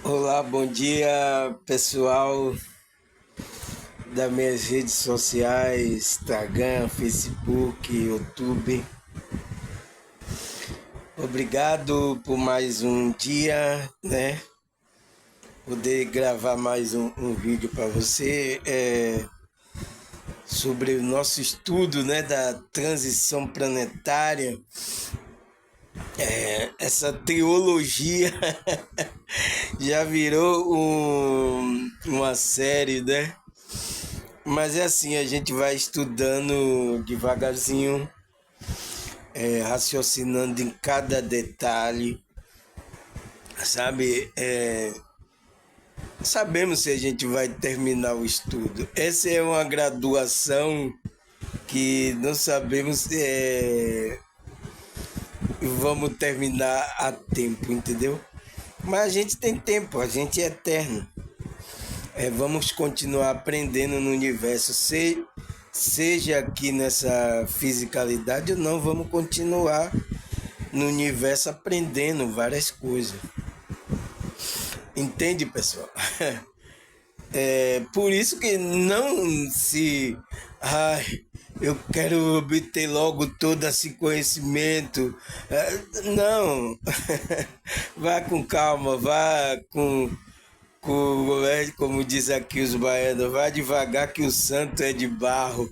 Olá, bom dia pessoal das minhas redes sociais, Instagram, Facebook, YouTube. Obrigado por mais um dia, né? Poder gravar mais um vídeo para você sobre o nosso estudo, né, da transição planetária. Essa teologia já virou uma série, né? Mas é assim, a gente vai estudando devagarzinho, raciocinando em cada detalhe, sabe? Sabemos se a gente vai terminar o estudo. Essa é uma graduação que não sabemos se vamos terminar a tempo, entendeu? Mas a gente tem tempo, a gente é eterno. Vamos continuar aprendendo no universo, seja aqui nessa fisicalidade ou não, vamos continuar no universo aprendendo várias coisas. Entende, pessoal? Por isso que não se... Ai, eu quero obter logo todo esse conhecimento. Não. Vá com calma, vá como diz aqui os baianos, vá devagar que o santo é de barro.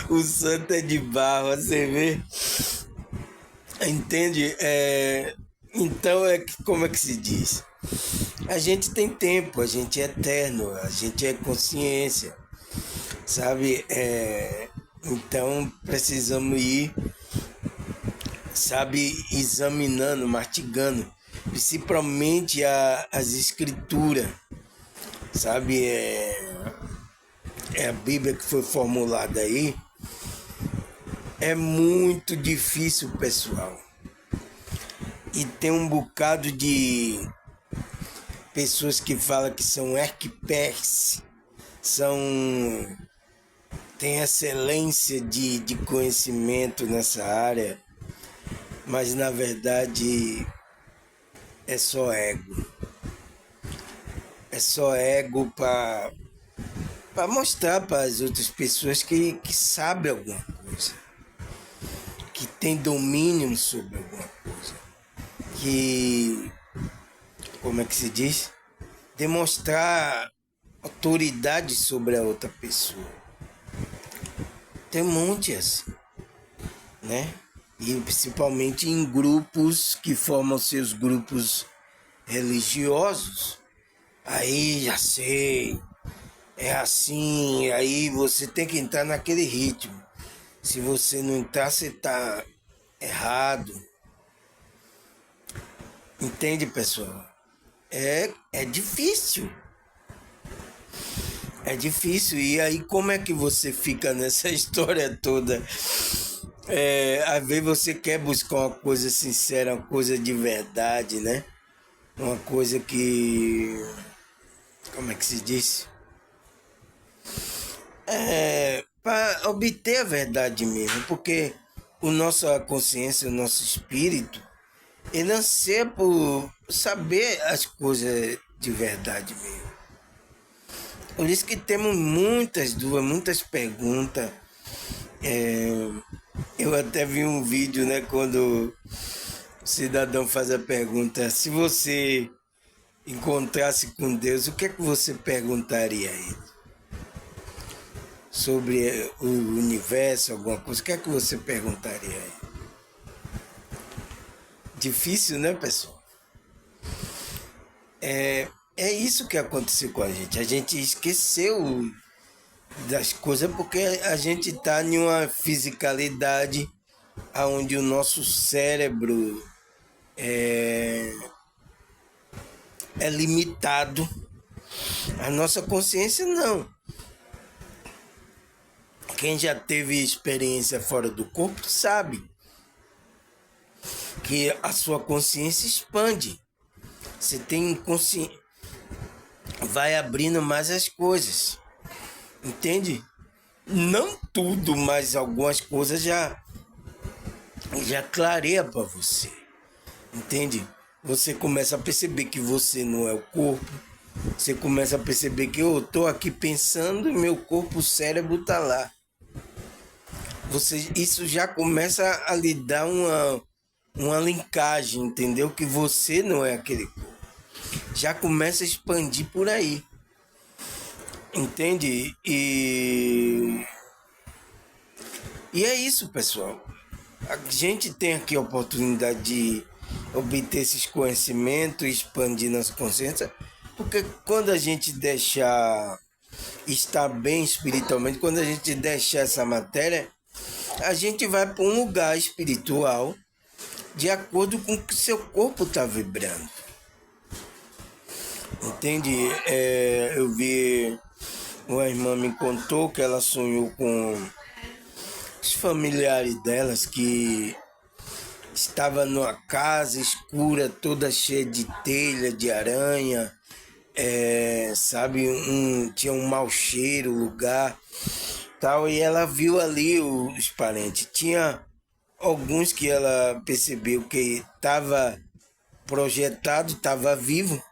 O santo é de barro, você vê? Entende? Então, como é que se diz? A gente tem tempo, a gente é eterno, a gente é consciência, sabe? Então, precisamos ir, sabe, examinando, mastigando, principalmente as escrituras, sabe? A Bíblia que foi formulada aí. É muito difícil, pessoal. E tem um bocado de pessoas que falam que são experts, têm excelência de conhecimento nessa área, mas na verdade é só ego. É só ego para mostrar para as outras pessoas que sabem alguma coisa, que tem domínio sobre alguma coisa, que, como é que se diz? Demonstrar autoridade sobre a outra pessoa. Tem um monte assim, né? E principalmente em grupos que formam seus grupos religiosos. Aí já sei, é assim, aí você tem que entrar naquele ritmo. Se você não entrar, você tá errado. Entende, pessoal? É difícil. É difícil. E aí, como é que você fica nessa história toda? Às vezes você quer buscar uma coisa sincera, uma coisa de verdade, né? Uma coisa que... Como é que se diz? Para obter a verdade mesmo, porque o nossa consciência, o nosso espírito, ele anseia por saber as coisas de verdade mesmo. Por isso que temos muitas dúvidas, muitas perguntas. Eu até vi um vídeo, né, quando o cidadão faz a pergunta: se você encontrasse com Deus, o que é que você perguntaria a ele? Sobre o universo, alguma coisa, o que é que você perguntaria a ele? Difícil, né, pessoal? É isso que aconteceu com a gente. A gente esqueceu das coisas porque a gente está em uma fisicalidade onde o nosso cérebro é limitado. A nossa consciência não. Quem já teve experiência fora do corpo sabe que a sua consciência expande. Você tem consciência, vai abrindo mais as coisas. Entende? Não tudo, mas algumas coisas já clareia para você. Entende? você começa a perceber que você não é o corpo. Você começa a perceber que eu estou aqui pensando e meu corpo, o cérebro está lá. Isso já começa a lhe dar uma linkagem, entendeu? Que você não é aquele corpo. Já começa a expandir por aí. Entende? E é isso, pessoal. A gente tem aqui a oportunidade de obter esses conhecimentos, expandir nossa consciência, porque quando a gente deixar estar bem espiritualmente, quando a gente deixar essa matéria, a gente vai para um lugar espiritual de acordo com o que seu corpo está vibrando. Entende? Eu vi, uma irmã me contou que ela sonhou com os familiares delas que estava numa casa escura, toda cheia de telha, de aranha, sabe, tinha um mau cheiro, o lugar, tal, e ela viu ali os parentes. Tinha alguns que ela percebeu que estava projetado, estava vivo,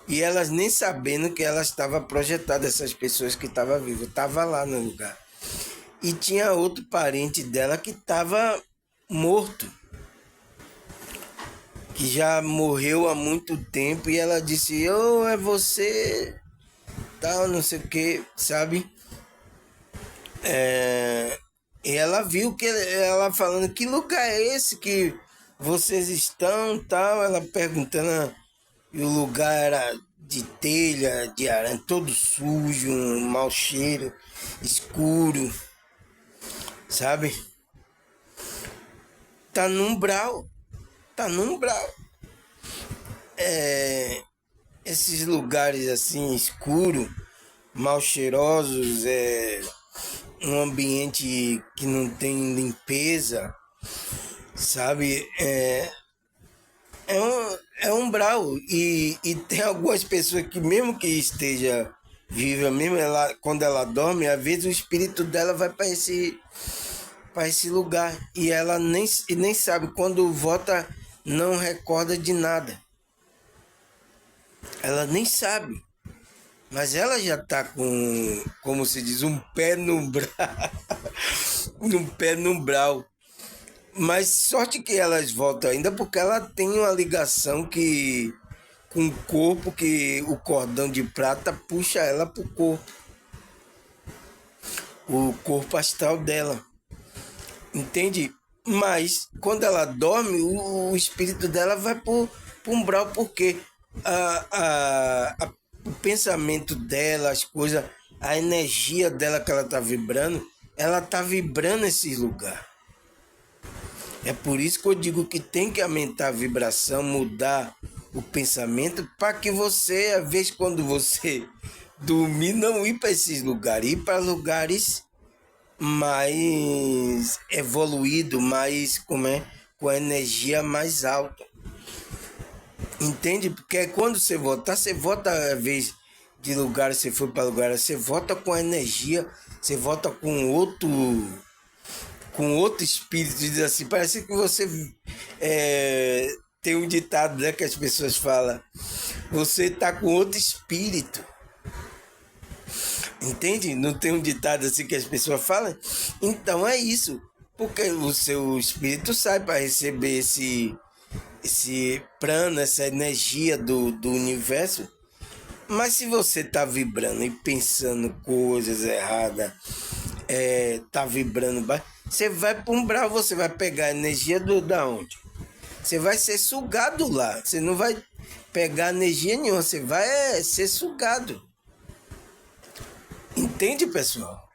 e elas nem sabendo que ela estava projetada, essas pessoas que estavam vivas, estava lá no lugar. E tinha outro parente dela que estava morto, que já morreu há muito tempo, e ela disse, é você, tal, não sei o que, sabe? E ela viu que ela falando, que lugar é esse que vocês estão, tal, ela perguntando, e o lugar era de telha, de aranha, todo sujo, um mau cheiro, escuro, sabe? Tá no umbral. Esses lugares assim, escuros, mal cheirosos, um ambiente que não tem limpeza, sabe? É umbral. E tem algumas pessoas que mesmo que esteja viva, mesmo quando ela dorme, às vezes o espírito dela vai para esse lugar. E ela nem sabe, quando volta, não recorda de nada. Ela nem sabe. Mas ela já está com, como se diz, um pé no umbral. Um pé no umbral. Mas sorte que elas voltam ainda, porque ela tem uma ligação com o corpo, que o cordão de prata puxa ela para o corpo astral dela. Entende? Mas quando ela dorme, o espírito dela vai para o umbral, porque o pensamento dela, as coisas, a energia dela que ela está vibrando, ela está vibrando esse lugar. É por isso que eu digo que tem que aumentar a vibração, mudar o pensamento, para que você, às vezes, quando você dormir, não ir para esses lugares, ir para lugares mais evoluídos, mais, com a energia mais alta. Entende? Porque quando você volta, às vezes, de lugar, você foi para lugar, você volta com a energia, você volta com outro espírito, diz assim, parece que você tem um ditado, né, que as pessoas falam, você tá com outro espírito. Entende? Não tem um ditado assim que as pessoas falam? Então é isso, porque o seu espírito sai para receber esse prana, essa energia do universo. Mas se você tá vibrando e pensando coisas erradas, tá vibrando baixo, você vai para um umbral, você vai pegar a energia da onde? Você vai ser sugado lá. Você não vai pegar energia nenhuma, você vai ser sugado. Entende, pessoal?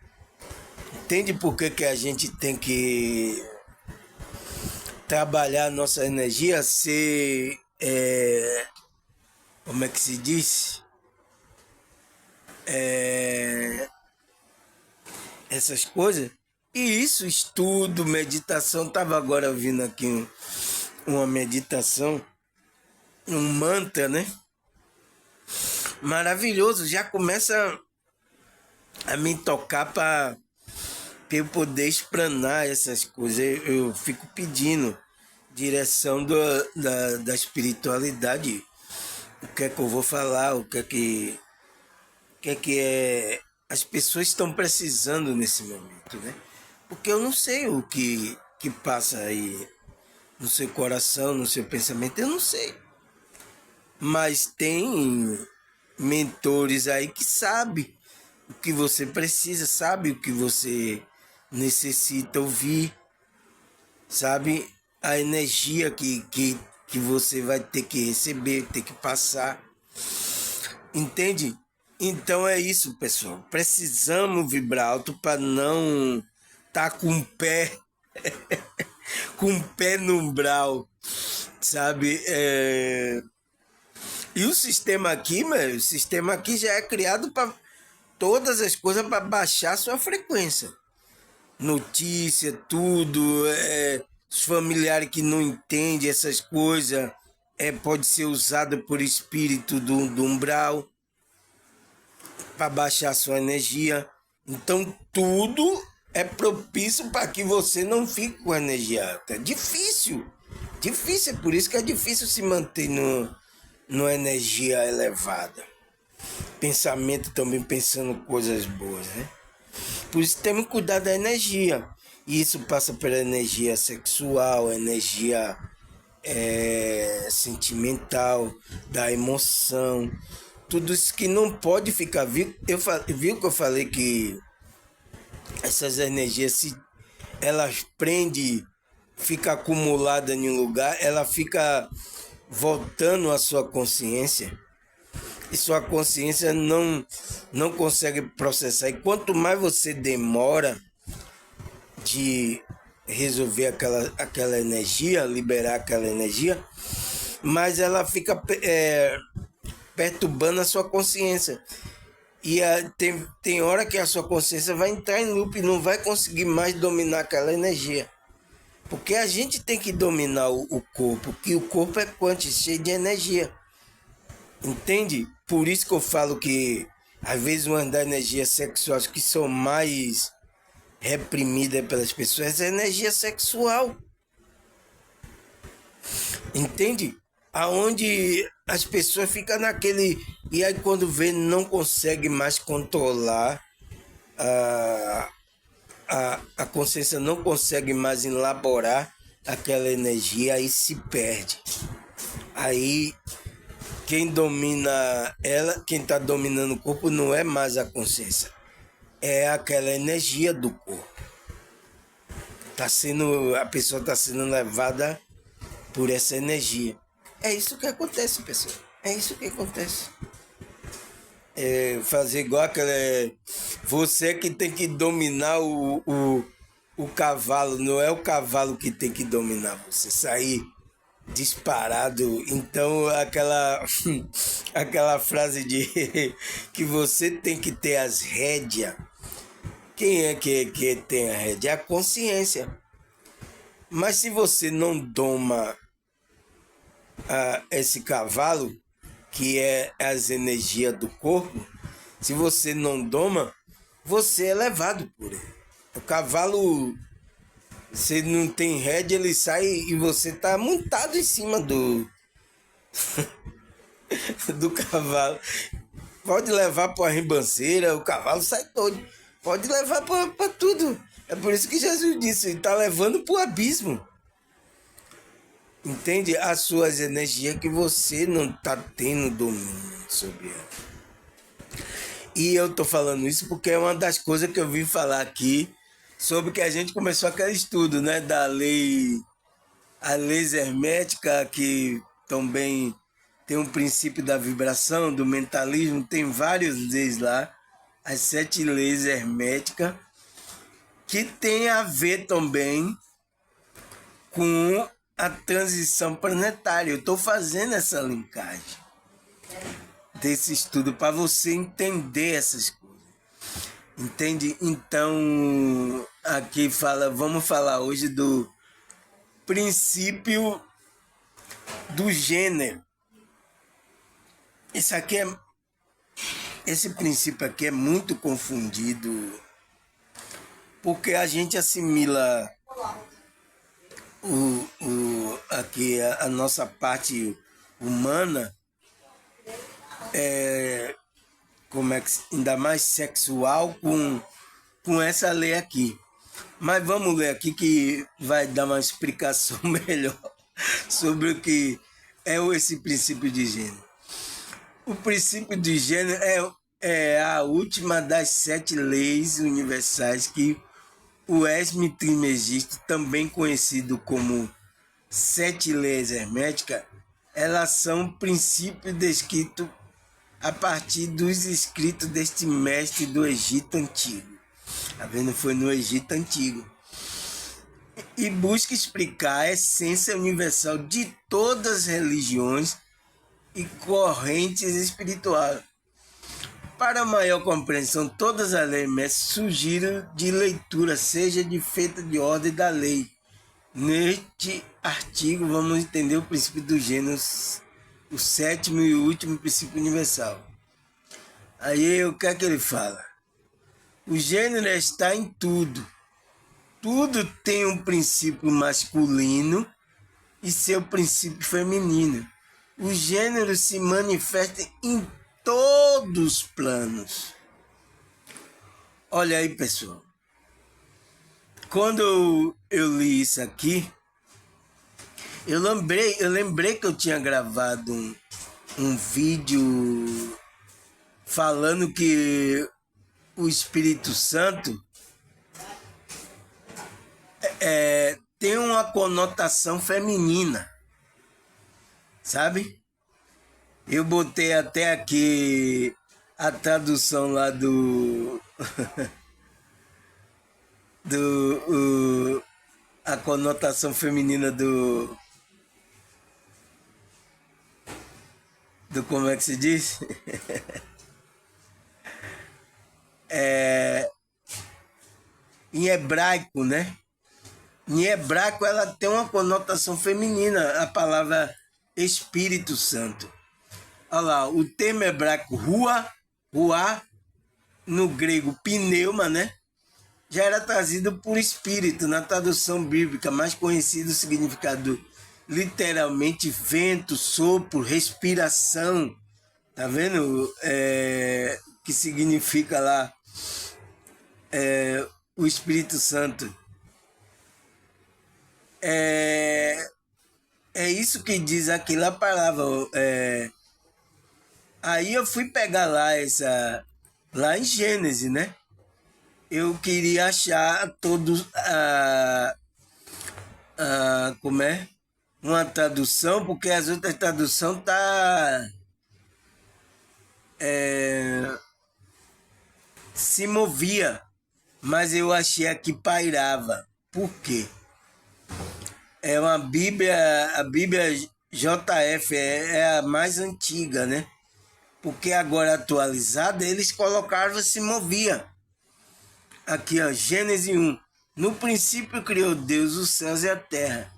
Entende por que a gente tem que trabalhar a nossa energia, ser, como é que se diz? Essas coisas. E isso, estudo, meditação. Estava agora ouvindo aqui uma meditação, um mantra, né? Maravilhoso. Já começa a me tocar para eu poder explanar essas coisas. Eu fico pedindo direção da espiritualidade. O que é que eu vou falar, as pessoas estão precisando nesse momento, né? Porque eu não sei que passa aí no seu coração, no seu pensamento, eu não sei. Mas tem mentores aí que sabem o que você precisa, sabe o que você necessita ouvir, sabe a energia que você vai ter que receber, ter que passar. Entende? Então é isso, pessoal. Precisamos vibrar alto para não estar com o pé, com o pé no umbral, sabe? E o sistema aqui, o sistema aqui já é criado para todas as coisas para baixar sua frequência. Notícia, tudo, os familiares que não entendem essas coisas, pode ser usado por espírito do umbral para baixar sua energia. Então tudo é propício para que você não fique com energia alta. É difícil, é por isso que é difícil se manter numa energia elevada. Pensamento também pensando coisas boas, né? Por isso temos que cuidar da energia. E isso passa pela energia sexual, energia sentimental, da emoção. Tudo isso que não pode ficar. Viu que eu falei que essas energias, se elas prendem, fica acumulada em um lugar, ela fica voltando à sua consciência. E sua consciência não consegue processar. E quanto mais você demora de resolver aquela energia, liberar aquela energia, mais ela fica perturbando a sua consciência. E tem hora que a sua consciência vai entrar em loop e não vai conseguir mais dominar aquela energia. Porque a gente tem que dominar o corpo, que o corpo é quântico, cheio de energia. Entende? Por isso que eu falo que às vezes uma das energias sexuais que são mais reprimidas pelas pessoas é a energia sexual. Entende? Aonde as pessoas ficam naquele... E aí quando vê, não consegue mais controlar, a consciência não consegue mais elaborar aquela energia, aí se perde. Aí quem domina ela, quem está dominando o corpo não é mais a consciência, é aquela energia do corpo. A pessoa está sendo levada por essa energia. É isso que acontece, pessoal. É isso que acontece. Fazer igual aquela... Você que tem que dominar o cavalo, não é o cavalo que tem que dominar você. Sair disparado. Então aquela frase de que você tem que ter as rédeas. Quem é que tem a rédea? É a consciência. Mas se você não doma esse cavalo, que é as energias do corpo, se você não doma, você é levado por ele. O cavalo, você não tem rédea, ele sai e você tá montado em cima do cavalo. Pode levar para a ribanceira, o cavalo sai todo. Pode levar para tudo. É por isso que Jesus disse, está levando para o abismo. Entende? As suas energias que você não está tendo domínio sobre ela. E eu estou falando isso porque é uma das coisas que eu vim falar aqui sobre que a gente começou aquele estudo, né, da lei, a lei hermética, que também tem um princípio da vibração, do mentalismo, tem várias leis lá, as 7 leis herméticas, que tem a ver também com a transição planetária. Eu estou fazendo essa linkagem desse estudo para você entender essas coisas. Entende? Então, aqui vamos falar hoje do princípio do gênero. Esse princípio aqui é muito confundido, porque a gente assimila aqui a nossa parte humana é como é que ainda mais sexual com essa lei aqui. Mas vamos ler aqui que vai dar uma explicação melhor sobre o que é esse princípio de gênero. O princípio de gênero é a última das 7 leis universais que o Hermes Trismegisto, também conhecido como 7 leis herméticas, elas são princípios descritos a partir dos escritos deste mestre do Egito Antigo. Tá vendo? Foi no Egito Antigo. E busca explicar a essência universal de todas as religiões e correntes espirituais. Para maior compreensão, todas as leis surgiram de leitura, seja de feita de ordem da lei. Neste artigo, vamos entender o princípio do gênero, o 7º e último princípio universal. Aí, o que é que ele fala? O gênero está em tudo. Tudo tem um princípio masculino e seu princípio feminino. O gênero se manifesta em todos os planos. Olha aí, pessoal. Quando eu li isso aqui, eu lembrei que eu tinha gravado um vídeo falando que o Espírito Santo tem uma conotação feminina, sabe? Eu botei até aqui a tradução lá a conotação feminina do como é que se diz? Em hebraico, né? Em hebraico ela tem uma conotação feminina, a palavra Espírito Santo. Olha lá, o termo hebraico ruá, no grego pneuma, né? Já era trazido por espírito na tradução bíblica, mais conhecido o significado literalmente vento, sopro, respiração. Tá vendo? Que significa lá o Espírito Santo. É isso que diz aqui a palavra. Aí eu fui pegar lá em Gênesis, né? Eu queria achar todos como é? Uma tradução, porque as outras traduções se movia, mas eu achei aqui pairava. Por quê? É uma Bíblia, a Bíblia JF é a mais antiga, né? Porque agora atualizada, eles colocaram se movia. Aqui, ó, Gênesis 1. No princípio criou Deus os céus e a terra.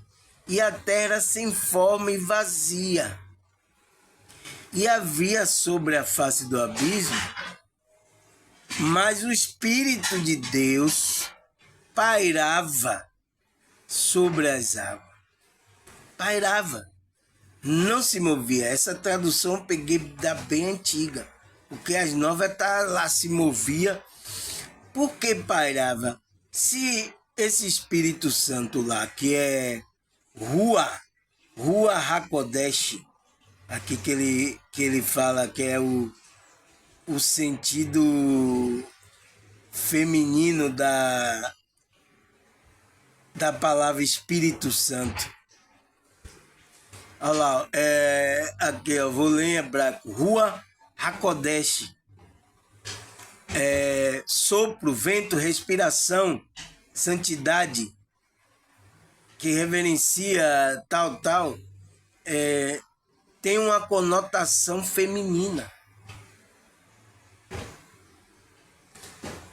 E a terra era sem forma e vazia. E havia sobre a face do abismo, mas o Espírito de Deus pairava sobre as águas. Pairava. Não se movia. Essa tradução eu peguei da bem antiga. Porque as novas tá lá, se movia. Por que pairava? Se esse Espírito Santo lá, que é Rua Hakodesh, aqui que ele fala que é o sentido feminino da palavra Espírito Santo. Olha lá, aqui eu vou ler em hebraico. Rua Hakodesh. Sopro, vento, respiração, santidade, que reverencia tal, tem uma conotação feminina.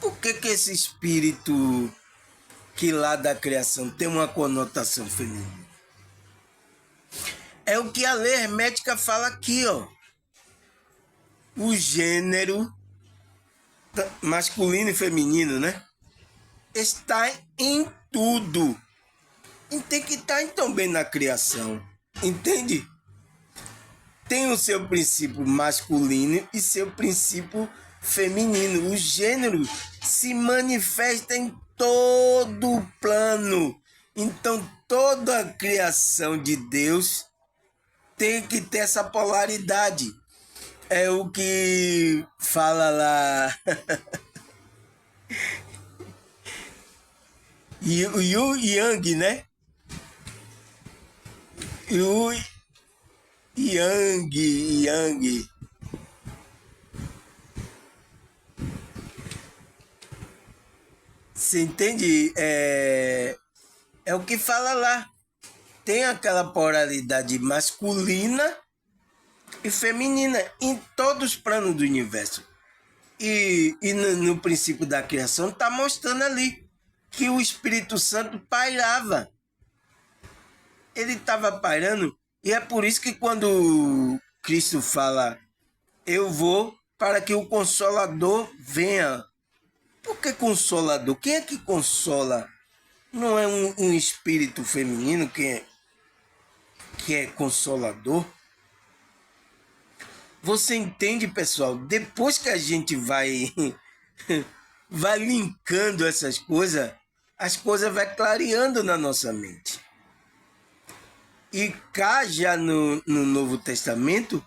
Por que esse espírito que lá da criação tem uma conotação feminina? É o que a lei hermética fala aqui, ó. O gênero masculino e feminino, né? Está em tudo. E tem que estar então bem na criação, entende? Tem o seu princípio masculino e seu princípio feminino. O gênero se manifesta em todo o plano. Então toda a criação de Deus tem que ter essa polaridade. É o que fala lá o Yu Yang, né? Yu Yang. Você entende? É o que fala lá. Tem aquela polaridade masculina e feminina em todos os planos do universo. E no princípio da criação está mostrando ali que o Espírito Santo pairava. Ele estava pairando, e é por isso que quando Cristo fala, eu vou para que o Consolador venha. Por que Consolador? Quem é que consola? Não é um espírito feminino que é consolador? Você entende, pessoal? Depois que a gente vai linkando essas coisas, as coisas vão clareando na nossa mente. E cá já no Novo Testamento,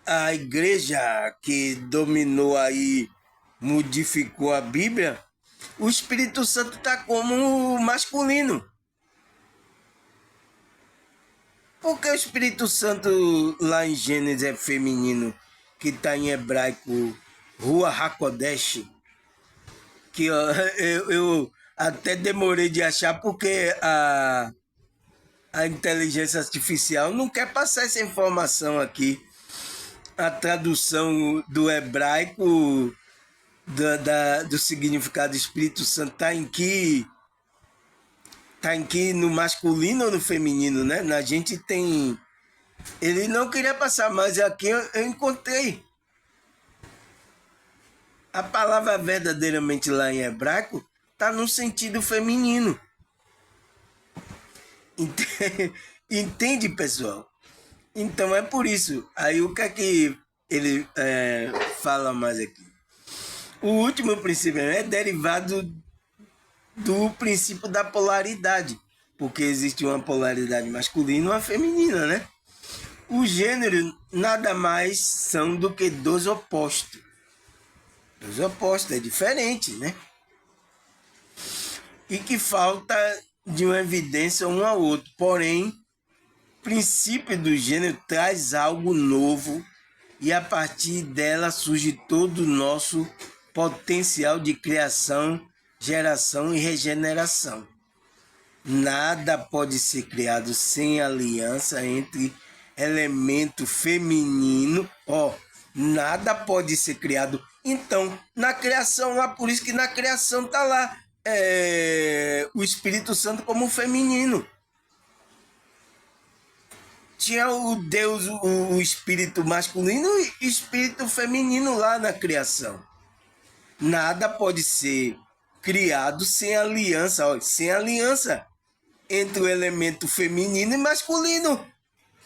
a igreja que dominou aí, modificou a Bíblia, o Espírito Santo está como masculino. Porque o Espírito Santo lá em Gênesis é feminino, que está em hebraico, Rua HaKodesh, que eu até demorei de achar porque a inteligência artificial não quer passar essa informação aqui. A tradução do hebraico do significado do Espírito Santo está em que no masculino ou no feminino, né? A gente tem... Ele não queria passar, mas aqui eu encontrei. A palavra verdadeiramente lá em hebraico está no sentido feminino. Entende, pessoal? Então é por isso. Aí o que é que ele fala mais aqui? O último princípio é derivado do princípio da polaridade, porque existe uma polaridade masculina e uma feminina, né? O gênero nada mais são do que dois opostos. Dois opostos, é diferente, né? E que falta de uma evidência um ao outro. Porém, o princípio do gênero traz algo novo e a partir dela surge todo o nosso potencial de criação, geração e regeneração. Nada pode ser criado sem aliança entre elemento feminino. Nada pode ser criado. Então, na criação lá, por isso que na criação está lá o Espírito Santo como feminino. Tinha o Deus, o espírito masculino e espírito feminino lá na criação. Nada pode ser criado sem aliança, sem aliança entre o elemento feminino e masculino.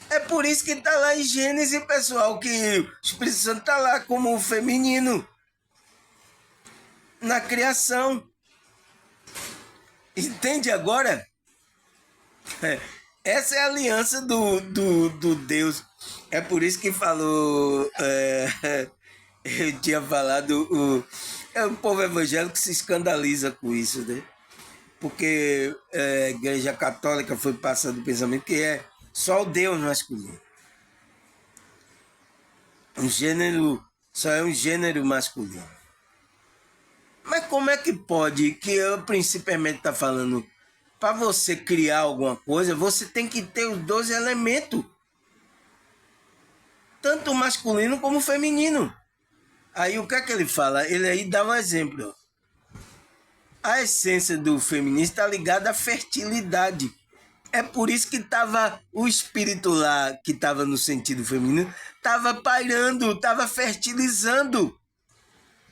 É por isso que está lá em Gênesis, pessoal, que o Espírito Santo está lá como feminino na criação. Entende agora? Essa é a aliança do Deus. É por isso que falou... eu tinha falado... o povo evangélico se escandaliza com isso, né? Porque a igreja católica foi passando o pensamento que é só o Deus masculino. Um gênero... Só é um gênero masculino. Mas como é que pode, que eu principalmente está falando... Para você criar alguma coisa, você tem que ter os dois elementos. Tanto o masculino como o feminino. Aí o que é que ele fala? Ele aí dá um exemplo. A essência do feminismo está ligada à fertilidade. É por isso que estava o espírito lá, que estava no sentido feminino, estava pairando, estava fertilizando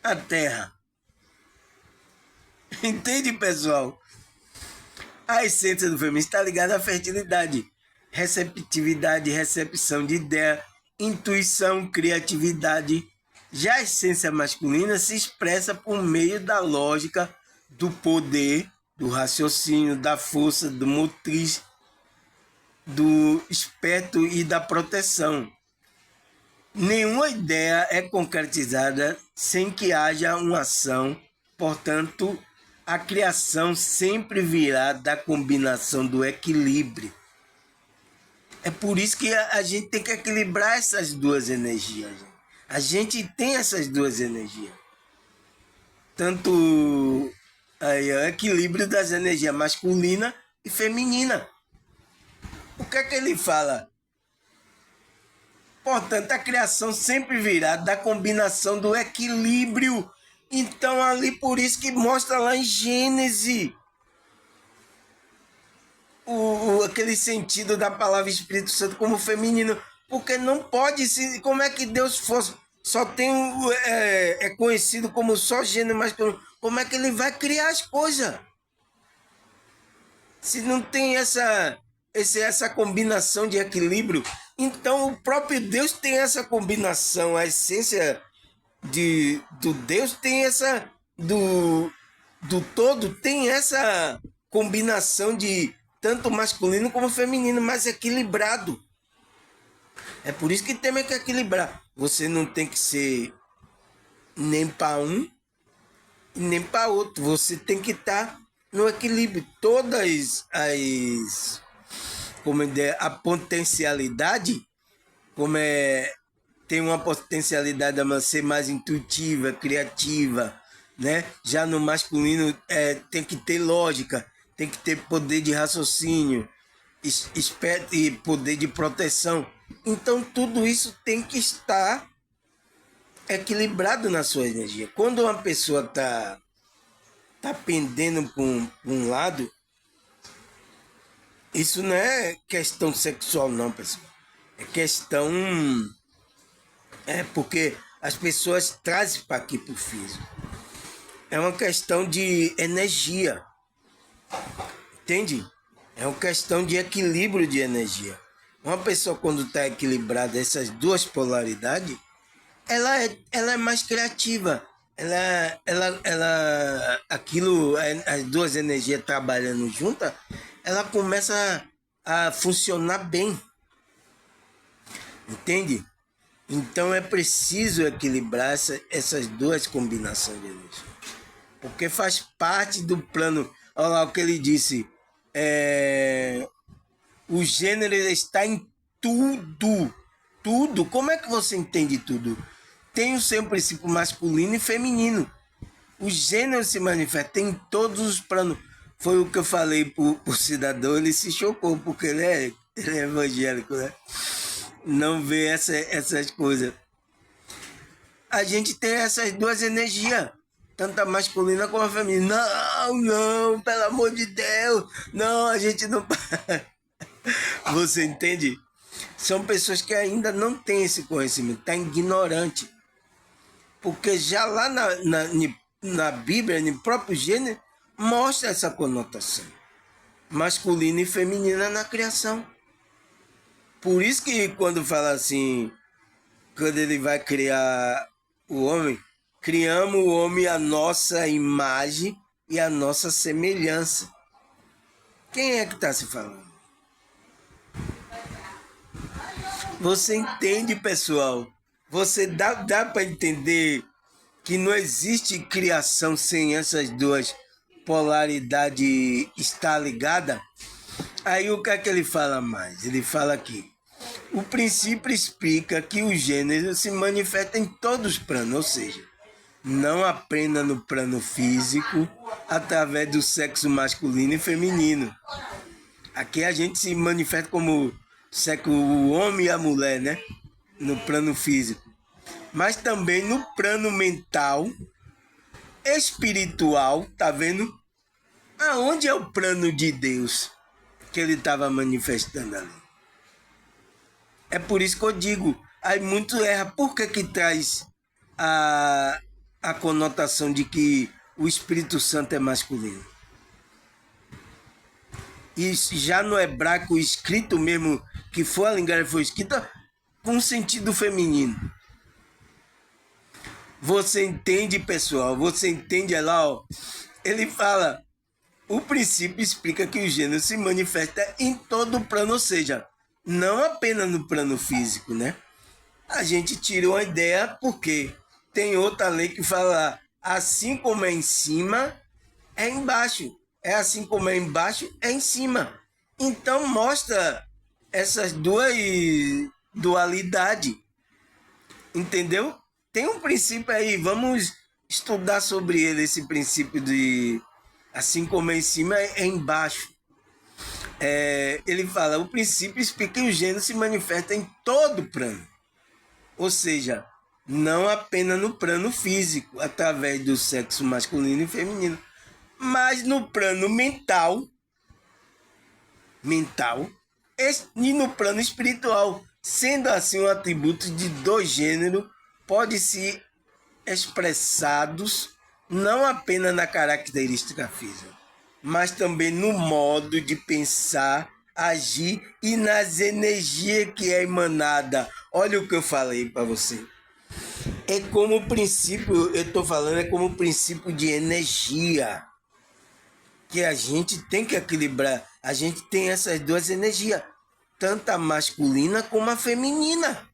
a terra. Entende, pessoal? A essência do feminino está ligada à fertilidade, receptividade, recepção de ideia, intuição, criatividade. Já a essência masculina se expressa por meio da lógica, do poder, do raciocínio, da força, do motriz, do esperto e da proteção. Nenhuma ideia é concretizada sem que haja uma ação, portanto, a criação sempre virá da combinação do equilíbrio. É por isso que a gente tem que equilibrar essas duas energias. A gente tem essas duas energias. Tanto aí, o equilíbrio das energias masculina e feminina. O que é que ele fala? Portanto, a criação sempre virá da combinação do equilíbrio. Então, ali por isso que mostra lá em Gênesis aquele sentido da palavra Espírito Santo como feminino. Porque não pode ser. Como é que Deus fosse, só tem é conhecido como só gênero masculino? Como é que ele vai criar as coisas? Se não tem essa combinação de equilíbrio, então o próprio Deus tem essa combinação, a essência do Deus tem essa, do todo tem essa combinação de tanto masculino como feminino, mas equilibrado. É por isso que tem que equilibrar. Você não tem que ser nem para um e nem para outro. Você tem que estar no equilíbrio. Todas as, a potencialidade, tem uma potencialidade a ser mais intuitiva, criativa, né? Já no masculino tem que ter lógica, tem que ter poder de raciocínio, esperto e poder de proteção. Então tudo isso tem que estar equilibrado na sua energia. Quando uma pessoa está pendendo para um lado, isso não é questão sexual não, pessoal. É questão... porque as pessoas trazem para aqui para o físico. É uma questão de energia. Entende? É uma questão de equilíbrio de energia. Uma pessoa quando está equilibrada essas duas polaridades, ela é mais criativa. As duas energias trabalhando juntas, ela começa a funcionar bem. Entende? Então é preciso equilibrar essas duas combinações de energia. Porque faz parte do plano. Olha lá o que ele disse. O gênero está em tudo. Tudo. Como é que você entende tudo? Tem o seu princípio masculino e feminino. O gênero se manifesta em todos os planos. Foi o que eu falei pro cidadão, ele se chocou, porque ele é evangélico, né? Não vê essas coisas. A gente tem essas duas energias, tanto a masculina como a feminina. Não, pelo amor de Deus, não, a gente não... Você entende? São pessoas que ainda não têm esse conhecimento, tá ignorante. Porque já lá na Bíblia, no próprio gênero, mostra essa conotação masculina e feminina na criação. Por isso que quando fala assim, quando ele vai criar o homem, criamos o homem à nossa imagem e à nossa semelhança. Quem é que está se falando? Você entende, pessoal? Você dá para entender que não existe criação sem essas duas polaridades estar ligada? Aí o que é que ele fala mais? Ele fala aqui. O princípio explica que o gênero se manifesta em todos os planos, ou seja, não apenas no plano físico, através do sexo masculino e feminino. Aqui a gente se manifesta como o homem e a mulher, né? No plano físico. Mas também no plano mental, espiritual, tá vendo? Aonde é o plano de Deus que ele estava manifestando ali? É por isso que eu digo, aí muito erra. Por que traz a conotação de que o Espírito Santo é masculino? E já no hebraico escrito mesmo, que foi a linguagem que foi escrita, com sentido feminino. Você entende, pessoal? Você entende lá, ó? Ele fala, o princípio explica que o gênero se manifesta em todo o plano, ou seja, não apenas no plano físico, né? A gente tira uma ideia porque tem outra lei que fala, assim como é em cima, é embaixo. É assim como é embaixo, é em cima. Então mostra essas duas dualidades, entendeu? Tem um princípio aí, vamos estudar sobre ele, esse princípio de assim como é em cima, é embaixo. Ele fala, o princípio explica que o gênero se manifesta em todo o plano. Ou seja, não apenas no plano físico, através do sexo masculino e feminino, mas no plano mental e no plano espiritual. Sendo assim, um atributo de dois gêneros pode ser expressados não apenas na característica física, mas também no modo de pensar, agir e nas energias que é emanada. Olha o que eu falei para você. É como o princípio, eu estou falando, é como o princípio de energia, que a gente tem que equilibrar. A gente tem essas duas energias, tanto a masculina como a feminina.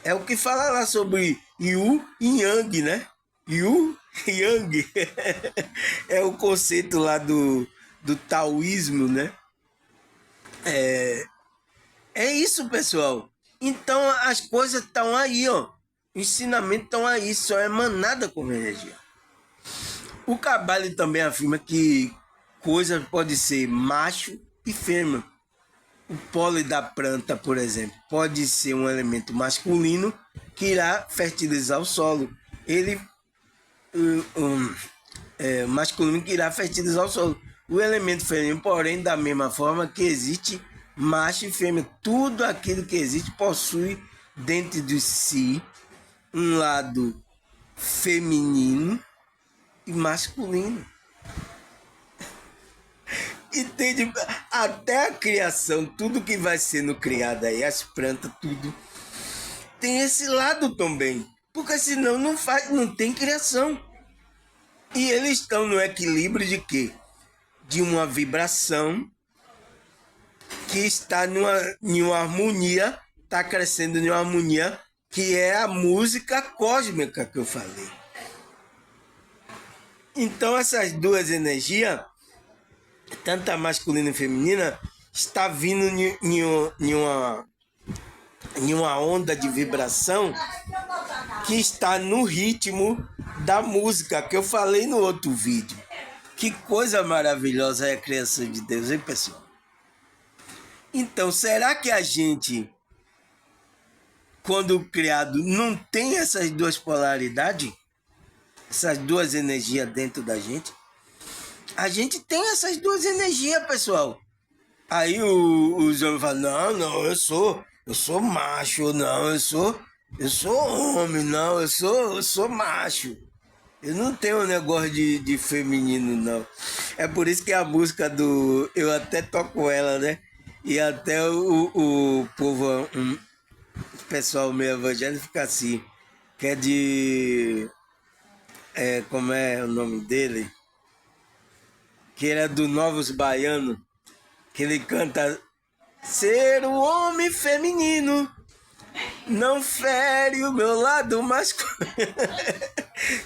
É o que fala lá sobre Yu e Yang, né? Yu e Yang. É o conceito lá do taoísmo, né? É isso, pessoal. Então as coisas estão aí, ó. O ensinamento estão aí, só é manada com energia. O Cabale também afirma que coisa pode ser macho e fêmea. O pólen da planta, por exemplo, pode ser um elemento masculino que irá fertilizar o solo. Ele masculino que irá fertilizar o solo. O elemento feminino, porém, da mesma forma que existe macho e fêmea, tudo aquilo que existe possui dentro de si um lado feminino e masculino. Entende? Até a criação, tudo que vai sendo criado aí, as plantas, tudo, tem esse lado também. Porque senão não tem criação. E eles estão no equilíbrio de quê? De uma vibração que está em uma harmonia, está crescendo em uma harmonia, que é a música cósmica que eu falei. Então essas duas energias, tanto a masculina e feminina, está vindo em uma onda de vibração que está no ritmo da música que eu falei no outro vídeo. Que coisa maravilhosa é a criação de Deus, hein, pessoal? Então, será que a gente, quando criado, não tem essas duas polaridades? Essas duas energias dentro da gente? A gente tem essas duas energias, pessoal. Aí os homens falam, não, eu sou macho, não, eu sou homem, não, eu sou macho. Eu não tenho um negócio de feminino, não. É por isso que a música do... Eu até toco ela, né? E até o povo, o pessoal meio evangélico fica assim. Que é de... como é o nome dele? Que era do Novos Baianos. Que ele canta... Ser um homem feminino não fere o meu lado masculino.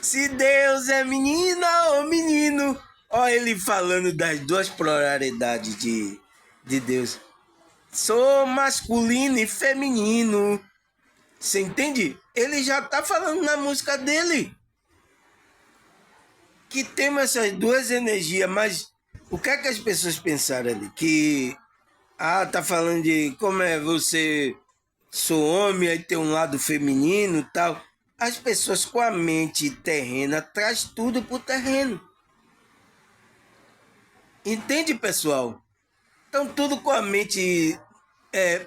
Se Deus é menina ou menino. Olha ele falando das duas pluralidades de Deus. Sou masculino e feminino. Você entende? Ele já está falando na música dele que temos essas duas energias, mas o que é que as pessoas pensaram ali? Que tá falando de como é você... Sou homem, aí tem um lado feminino e tal. As pessoas com a mente terrena traz tudo pro terreno. Entende, pessoal? Então tudo com a mente...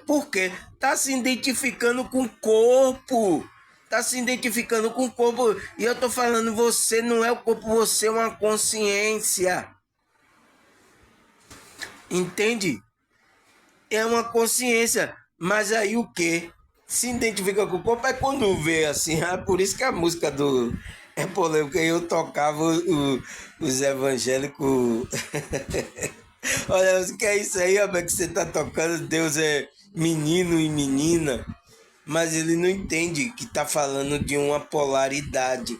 porque tá se identificando com o corpo. Tá se identificando com o corpo. E eu tô falando, você não é o corpo, você é uma consciência. Entende? É uma consciência. Mas aí o quê? Se identifica com o corpo é quando vê assim. Por isso que a música do. É polêmica. Eu tocava os evangélicos. Olha, o que é isso aí, rapaz, que você tá tocando? Deus é menino e menina. Mas ele não entende que tá falando de uma polaridade.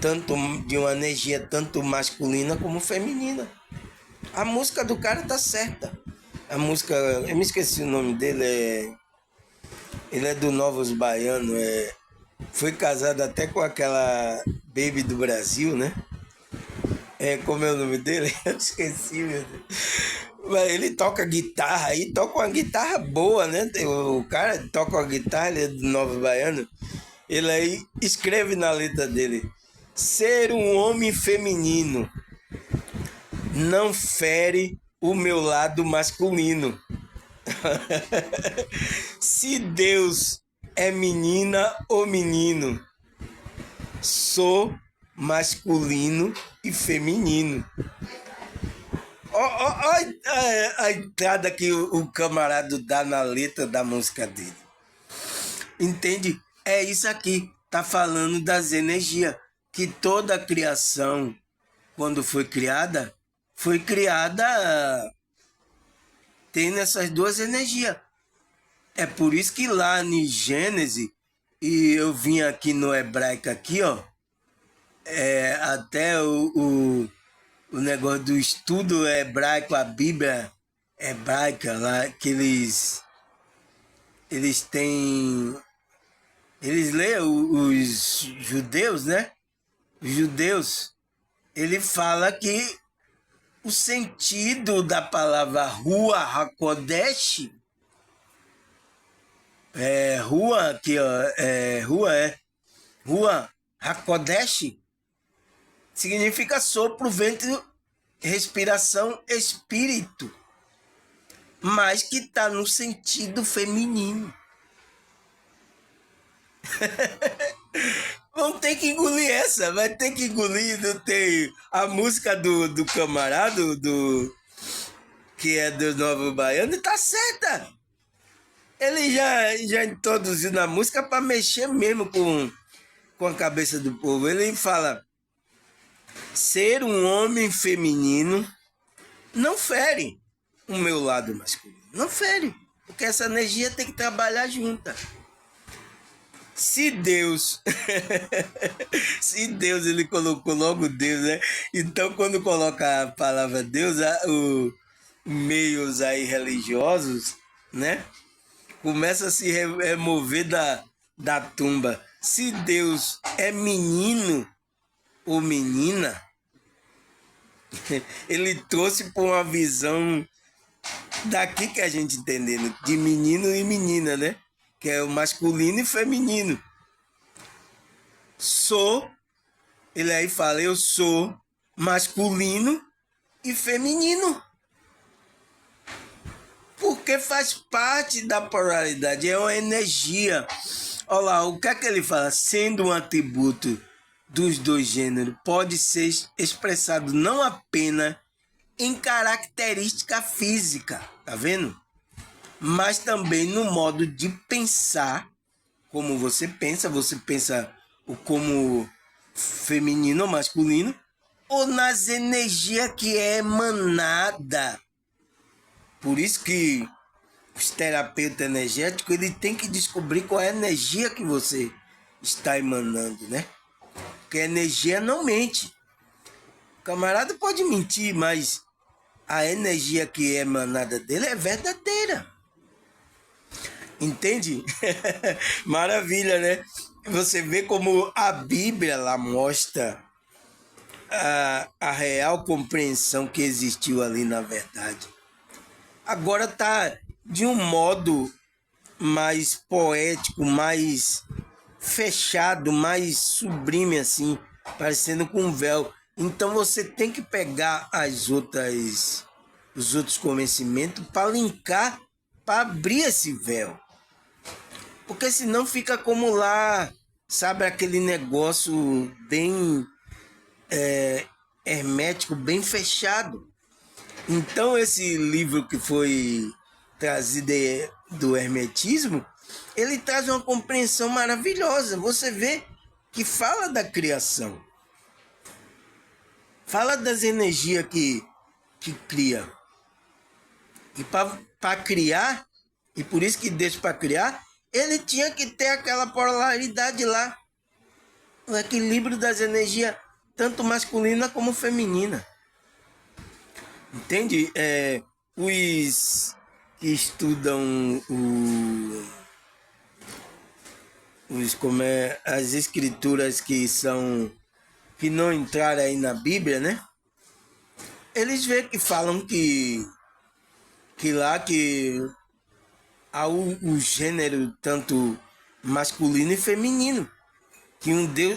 Tanto de uma energia tanto masculina como feminina. A música do cara tá certa. A música, eu me esqueci o nome dele, ele é do Novos Baianos, foi casado até com aquela Baby do Brasil, né? Como é o nome dele? Eu esqueci, meu Deus. Mas ele toca guitarra e toca uma guitarra boa, né? O cara toca uma guitarra, ele é do Novos Baianos. Ele aí escreve na letra dele: ser um homem feminino não fere o meu lado masculino. Se Deus é menina ou menino, sou masculino e feminino. Olha a entrada que o camarada dá na letra da música dele. Entende? É isso aqui. Tá falando das energias. Que toda a criação, quando foi criada tendo essas duas energias. É por isso que lá em Gênesis, e eu vim aqui no hebraico aqui, ó, até o negócio do estudo hebraico, a Bíblia hebraica lá, que eles têm, eles leem os judeus, né? Os judeus, ele fala que o sentido da palavra Rua HaKodesh, Rua aqui, ó, Rua HaKodesh, significa sopro, vento, respiração, espírito, mas que está no sentido feminino. Vão ter que engolir essa, vai ter que engolir. Não tem a música do camarada, que é do Novo Baiano, e tá certa. Ele já introduziu na música para mexer mesmo com a cabeça do povo. Ele fala: ser um homem feminino não fere o meu lado masculino. Não fere, porque essa energia tem que trabalhar junta. Se Deus, se Deus, ele colocou logo Deus, né? Então, quando coloca a palavra Deus, os meios aí religiosos, né? Começa a se remover da tumba. Se Deus é menino ou menina, ele trouxe para uma visão daqui que a gente entendendo, de menino e menina, né? Que é o masculino e feminino. Ele aí fala, eu sou masculino e feminino. Porque faz parte da polaridade, é uma energia. Olha lá, o que é que ele fala? Sendo um atributo dos dois gêneros, pode ser expressado não apenas em característica física, tá vendo? Mas também no modo de pensar, como você pensa como feminino ou masculino, ou nas energias que é emanada. Por isso que os terapeutas energéticos, ele tem que descobrir qual é a energia que você está emanando, né? Porque a energia não mente. O camarada pode mentir, mas a energia que é emanada dele é verdadeira. Entende? Maravilha, né? Você vê como a Bíblia lá mostra a real compreensão que existiu ali na verdade. Agora tá de um modo mais poético, mais fechado, mais sublime assim, parecendo com um véu. Então você tem que pegar os outros conhecimentos para linkar, para abrir esse véu. Porque senão fica como lá, sabe, aquele negócio bem hermético, bem fechado. Então esse livro que foi trazido do hermetismo, ele traz uma compreensão maravilhosa. Você vê que fala da criação, fala das energias que cria. E para criar, e por isso que Deus para criar, ele tinha que ter aquela polaridade lá, o equilíbrio das energias, tanto masculina como feminina. Entende? Os que estudam as escrituras que não entraram aí na Bíblia, né? Eles veem que falam que lá que há o gênero tanto masculino e feminino, que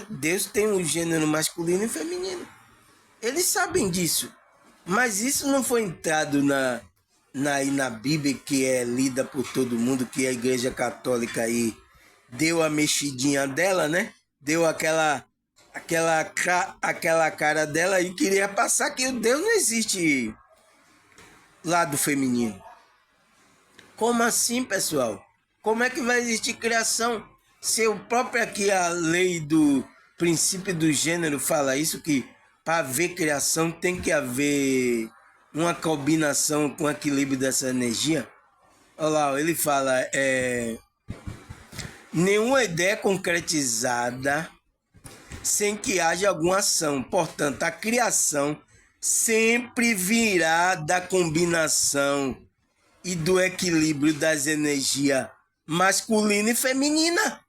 Deus tem um gênero masculino e feminino. Eles sabem disso, mas isso não foi entrado na Bíblia, que é lida por todo mundo, que a Igreja Católica aí deu a mexidinha dela, né? Deu aquela cara dela e queria passar que o Deus não existe lado feminino. Como assim, pessoal? Como é que vai existir criação? Se o próprio aqui, a lei do princípio do gênero fala isso, que para haver criação tem que haver uma combinação com o equilíbrio dessa energia. Olha lá, ele fala, nenhuma ideia concretizada sem que haja alguma ação. Portanto, a criação sempre virá da combinação e do equilíbrio das energias masculina e feminina.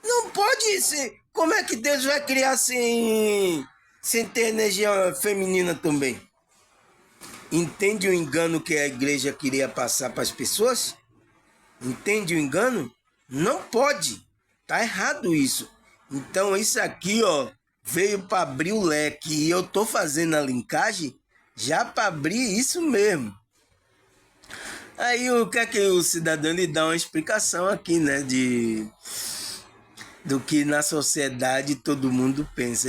Não pode ser. Como é que Deus vai criar sem ter energia feminina também? Entende o engano que a igreja queria passar para as pessoas? Entende o engano? Não pode. Tá errado isso. Então isso aqui, ó, veio para abrir o leque. E eu tô fazendo a linkagem já para abrir isso mesmo. Aí o que é que o cidadão lhe dá uma explicação aqui, né, do que na sociedade todo mundo pensa.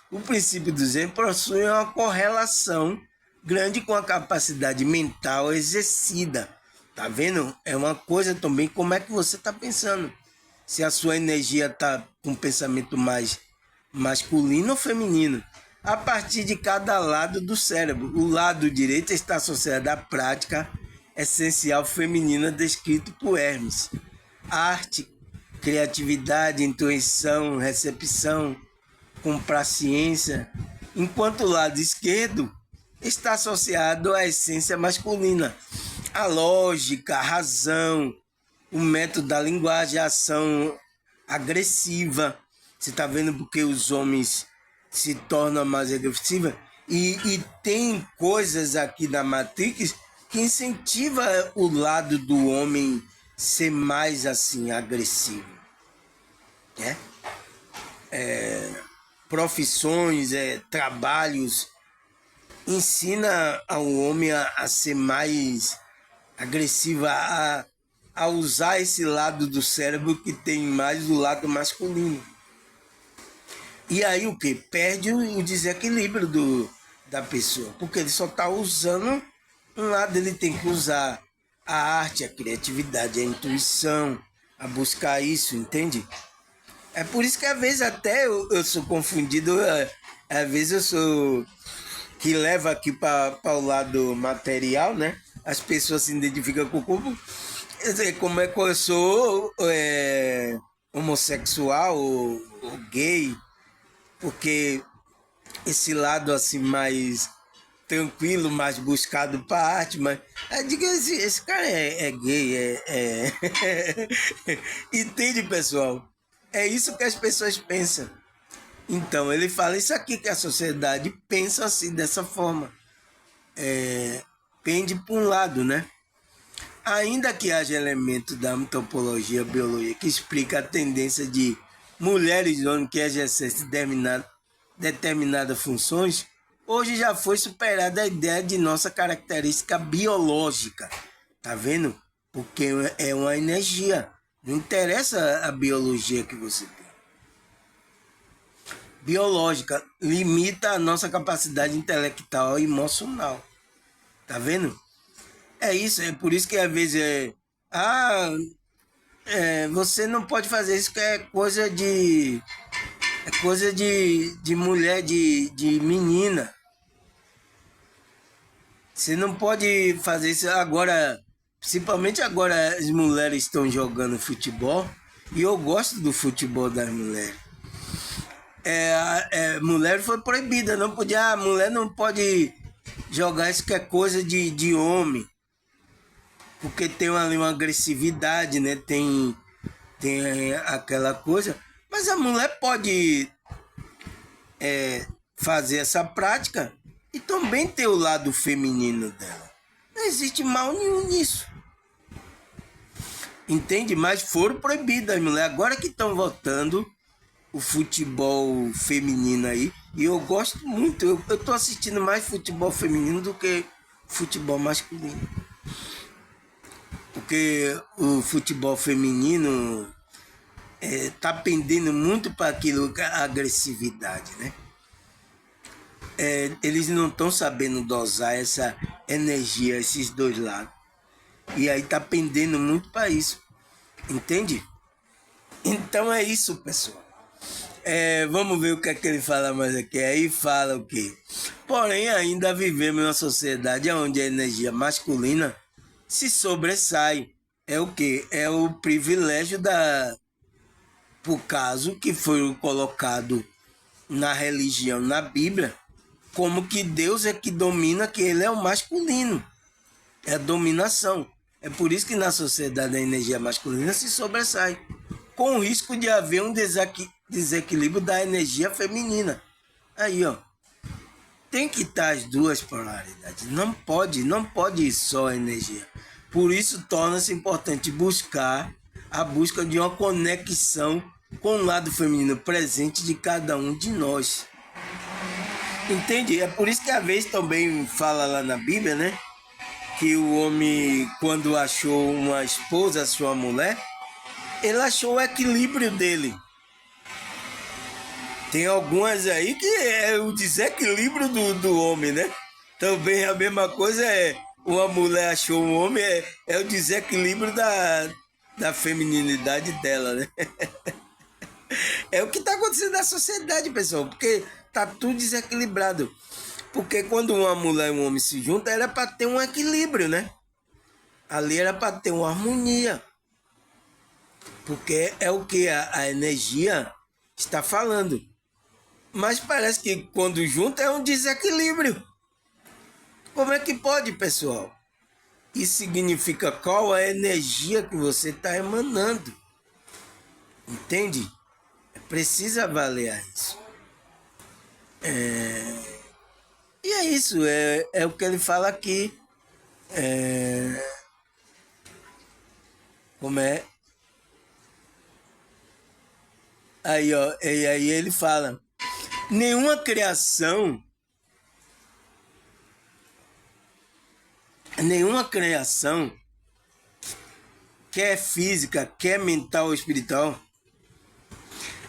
O princípio do Zen possui uma correlação grande com a capacidade mental exercida. Tá vendo? É uma coisa também como é que você tá pensando. Se a sua energia tá com um pensamento mais masculino ou feminino. A partir de cada lado do cérebro. O lado direito está associado à prática essencial feminina descrito por Hermes. Arte, criatividade, intuição, recepção, complacência, enquanto o lado esquerdo está associado à essência masculina, a lógica, a razão, o método da linguagem, a ação agressiva. Você está vendo porque os homens se tornam mais agressivos? E tem coisas aqui da Matrix que incentiva o lado do homem ser mais assim agressivo, né? Profissões, trabalhos, ensina ao homem a ser mais agressivo, a usar esse lado do cérebro que tem mais o lado masculino. E aí o que? Perde o desequilíbrio da pessoa, porque ele só está usando um lado. Ele tem que usar a arte, a criatividade, a intuição, a buscar isso, entende? É por isso que às vezes até eu sou confundido, às vezes eu sou que leva aqui para o lado material, né? As pessoas se identificam com o corpo. Como é que eu sou homossexual ou gay, porque esse lado assim mais tranquilo, mais buscado para arte, mas eu digo, esse cara é gay, entende, pessoal? É isso que as pessoas pensam. Então ele fala isso aqui, que a sociedade pensa assim, dessa forma, pende para um lado, né? Ainda que haja elementos da antropologia, biologia, que explica a tendência de mulheres e homens que exercem determinadas funções, hoje já foi superada a ideia de nossa característica biológica. Tá vendo? Porque é uma energia. Não interessa a biologia que você tem. Biológica limita a nossa capacidade intelectual e emocional. Tá vendo? É isso, é por isso que às vezes você não pode fazer isso, que é coisa de mulher, de menina. Você não pode fazer isso agora, principalmente agora as mulheres estão jogando futebol, e eu gosto do futebol das mulheres. Mulher foi proibida, não podia, a mulher não pode jogar isso, que é coisa de homem, porque tem ali uma agressividade, né? Tem aquela coisa, mas a mulher pode fazer essa prática e também ter o lado feminino dela. Não existe mal nenhum nisso. Entende? Mas foram proibidas as mulheres. Agora que estão votando o futebol feminino aí. E eu gosto muito. Eu tô assistindo mais futebol feminino do que futebol masculino. Porque o futebol feminino tá pendendo muito para aquilo, a agressividade, né? Eles não estão sabendo dosar essa energia, esses dois lados. E aí tá pendendo muito para isso. Entende? Então é isso, pessoal. Vamos ver o que é que ele fala mais aqui. Aí fala o quê? Porém, ainda vivemos em uma sociedade onde a energia masculina se sobressai. É o quê? É o privilégio por caso que foi colocado na religião, na Bíblia, como que Deus é que domina, que ele é o masculino. É a dominação. É por isso que na sociedade a energia masculina se sobressai, com o risco de haver um desequilíbrio da energia feminina. Aí, ó, tem que estar as duas polaridades. Não pode ir só a energia. Por isso torna-se importante a busca de uma conexão com o lado feminino presente de cada um de nós. Entende? É por isso que a vez também fala lá na Bíblia, né? Que o homem, quando achou uma esposa, achou uma mulher, ele achou o equilíbrio dele. Tem algumas aí que é o desequilíbrio do homem, né? Também a mesma coisa uma mulher achou um homem, é o desequilíbrio da feminilidade dela, né? É o que está acontecendo na sociedade, pessoal, porque tá tudo desequilibrado. Porque quando uma mulher e um homem se juntam, era para ter um equilíbrio, né? Ali era para ter uma harmonia. Porque é o que a energia está falando. Mas parece que quando junta é um desequilíbrio. Como é que pode, pessoal? Isso significa qual a energia que você está emanando. Entende? Precisa avaliar isso. E é isso, é o que ele fala aqui. Como é? Aí, ó, e aí ele fala: nenhuma criação quer física, quer mental ou espiritual,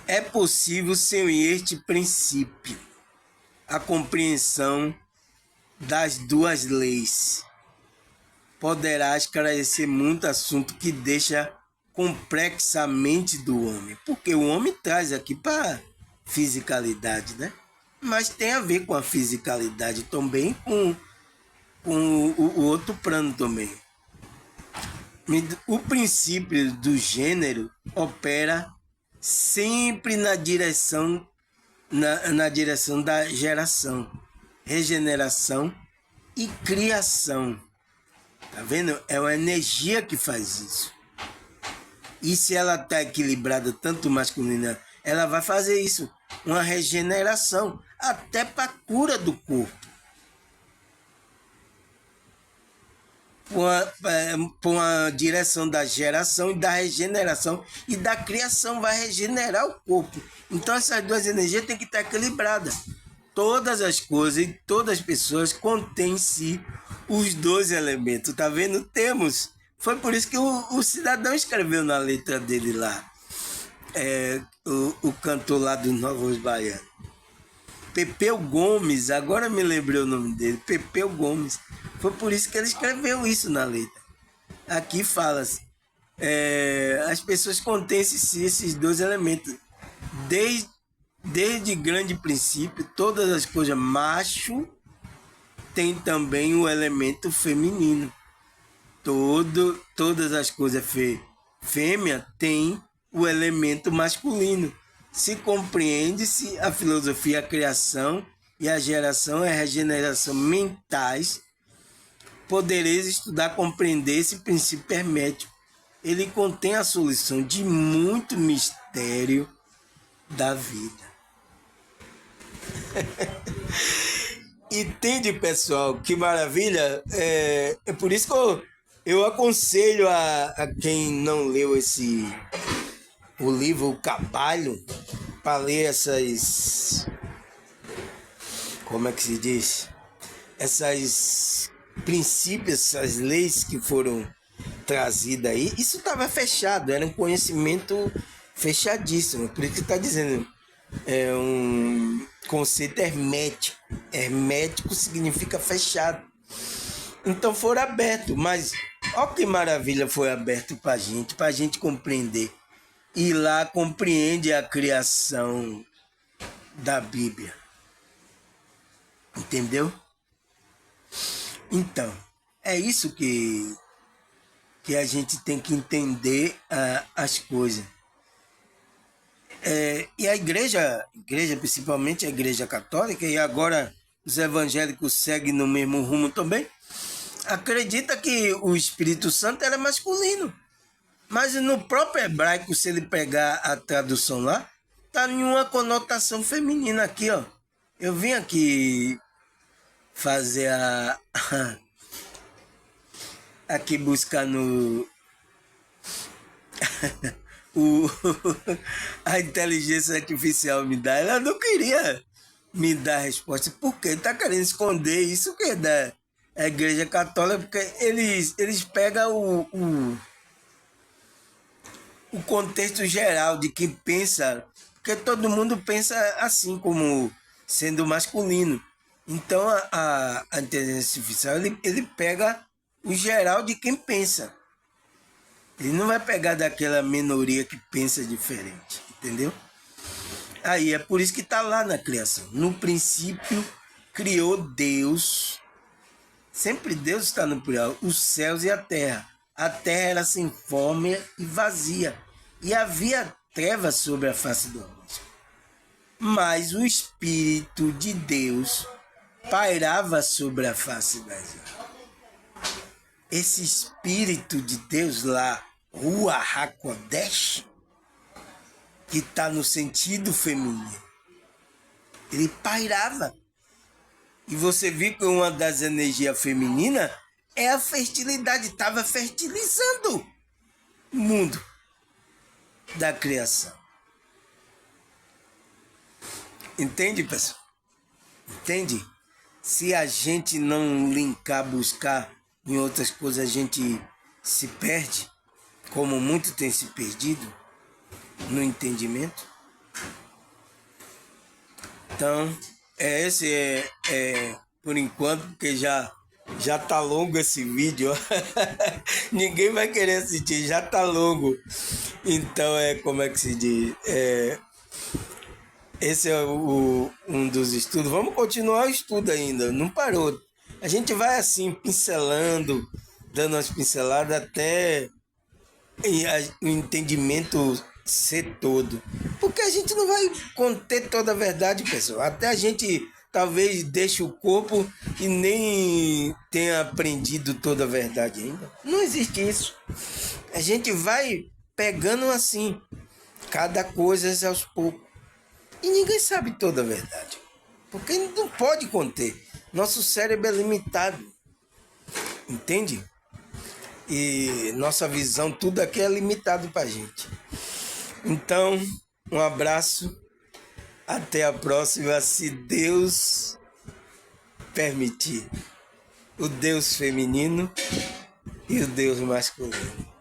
é possível sem este princípio, a compreensão das duas leis. Poderá esclarecer muito assunto que deixa complexa a mente do homem. Porque o homem traz aqui para fisicalidade, né? Mas tem a ver com a fisicalidade também, com o outro plano também. O princípio do gênero opera sempre na direção da geração, regeneração e criação. Tá vendo? É uma energia que faz isso. E se ela está equilibrada, tanto masculina, ela vai fazer isso, uma regeneração, até para a cura do corpo. Por uma direção da geração e da regeneração e da criação, vai regenerar o corpo. Então essas duas energias têm que estar equilibradas. Todas as coisas e todas as pessoas contêm em si os dois elementos, tá vendo? Temos. Foi por isso que o cidadão escreveu na letra dele lá, o cantor lá dos Novos Baianos. Pepeu Gomes, agora me lembrei o nome dele, Pepeu Gomes. Foi por isso que ele escreveu isso na letra. Aqui fala-se, as pessoas contêm esses dois elementos. Desde grande princípio, todas as coisas macho tem também o elemento feminino. Todas as coisas fêmea tem o elemento masculino. Se compreende-se a filosofia, a criação e a geração e a regeneração mentais, podereis estudar, compreender esse princípio hermético. Ele contém a solução de muito mistério da vida. Entende, pessoal? Que maravilha! É por isso que eu aconselho a quem não leu o livro O Cabalho para ler essas, como é que se diz? Essas princípios, essas leis que foram trazidas aí. Isso estava fechado, era um conhecimento fechadíssimo. Por isso que está dizendo, é um conceito hermético. Hermético significa fechado. Então foram abertos, mas olha que maravilha, foi aberto para a gente compreender. E lá compreende a criação da Bíblia. Entendeu? Então, é isso que a gente tem que entender as coisas. E a igreja, principalmente a igreja católica, e agora os evangélicos seguem no mesmo rumo também, acredita que o Espírito Santo era masculino. Mas no próprio hebraico, se ele pegar a tradução lá, tá em uma conotação feminina aqui, ó. Eu vim aqui fazer aqui buscar no a inteligência artificial me dá. Ela não queria me dar a resposta. Por quê? Tá querendo esconder isso que é da igreja católica, porque eles pegam o contexto geral de quem pensa, porque todo mundo pensa assim, como sendo masculino. Então a inteligência artificial ele pega o geral de quem pensa. Ele não vai pegar daquela minoria que pensa diferente, entendeu? Aí é por isso que está lá na criação. No princípio criou Deus. Sempre Deus está no plural, os céus e a terra. A terra era sem forma e vazia, e havia trevas sobre a face do abismo. Mas o Espírito de Deus pairava sobre a face das águas. Esse Espírito de Deus lá, Ruach HaKodesh, que está no sentido feminino, ele pairava. E você viu que uma das energias femininas é a fertilidade. Estava fertilizando o mundo da criação. Entende, pessoal? Entende? Se a gente não linkar, buscar em outras coisas, a gente se perde, como muito tem se perdido no entendimento. Então, esse é por enquanto, porque já tá longo esse vídeo. Ninguém vai querer assistir, já tá longo. Então, como é que se diz? Esse é um dos estudos. Vamos continuar o estudo ainda, não parou. A gente vai assim, pincelando, dando umas pinceladas até o entendimento ser todo. Porque a gente não vai conter toda a verdade, pessoal. Até a gente talvez deixe o corpo e nem tenha aprendido toda a verdade ainda. Não existe isso. A gente vai pegando assim, cada coisa aos poucos. E ninguém sabe toda a verdade. Porque não pode conter. Nosso cérebro é limitado. Entende? E nossa visão, tudo aqui é limitado pra gente. Então, um abraço. Até a próxima, se Deus permitir. O Deus feminino e o Deus masculino.